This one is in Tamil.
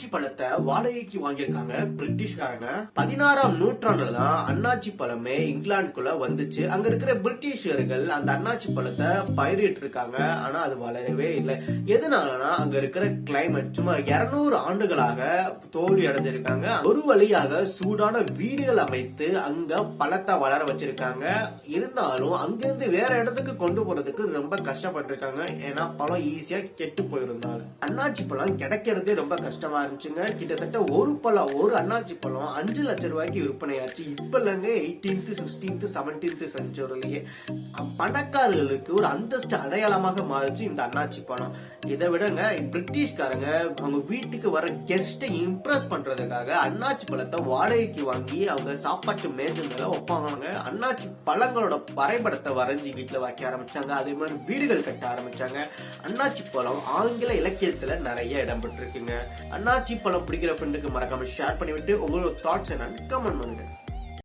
அண்ணாச்சி பழத்தை வாடகைக்கு வாங்கியிருக்காங்க பிரிட்டிஷ்காரங்க. 16ஆம் நூற்றாண்டுலதான் அண்ணாச்சி பழமே இங்கிலாந்துக்குள்ள வந்துச்சு. அங்க இருக்கிற பிரிட்டிஷர்கள் அந்த அண்ணாச்சி பழத்தை பயிரிட்டு இருக்காங்க. ஆனா அது வளரவே இல்லை. எதனாலனா அங்க இருக்கிற கிளைமேட் சும்மா 200 ஆண்டுகளாக தோல்வி அடைஞ்சிருக்காங்க. ஒரு வழியாக சூடான வீடுகள் அமைத்து அங்க பழத்தை வளர வச்சிருக்காங்க. இருந்தாலும் அங்கிருந்து வேற இடத்துக்கு கொண்டு போறதுக்கு ரொம்ப கஷ்டப்பட்டு இருக்காங்க. ஏன்னா பழம் ஈஸியா கெட்டு போயிருந்தாங்க. அண்ணாச்சி பழம் கிடைக்கிறதே ரொம்ப கஷ்டமா இருந்துச்சுங்க. கிட்டத்தட்ட ஒரு அண்ணாச்சி பழம் 5 லட்சம் ரூபாய்க்கு விற்பனையாச்சு. இப்ப இல்லங்க 18th 16th 17th செஞ்சுரியிலேயே பணக்காரர்களுக்கு ஒரு அந்தஸ்து அடையாளமாக மாறிச்சு இந்த அண்ணாச்சி பழம். இதை விடங்க பிரிட்டிஷ்காரங்க அவங்க வீட்டுக்கு வர கெஸ்ட்டை இம்ப்ரெஸ் பண்றதுக்காக அண்ணாச்சி பழத்தை வாடகைக்கு வாங்கி அவங்க சாப்பாட்டு மேஜை மேல வைப்பாங்க. அண்ணாச்சி பழங்களோட வரைபடத்தை வரைஞ்சி வீட்டுல வைக்க ஆரம்பிச்சாங்க. அதே மாதிரி வீடுகள் கட்ட ஆரம்பிச்சாங்க. அண்ணாச்சி பழம் ஆங்கில இலக்கியத்துல நிறைய இடம் பெற்றிருக்குங்க. அண்ணாச்சி பழம் பிடிக்கிற ஃப்ரெண்டுக்கு மறக்காம ஷேர் பண்ணிவிட்டு உங்களோட தாட்ஸ் என்னன்னு கமெண்ட் பண்ணுங்க.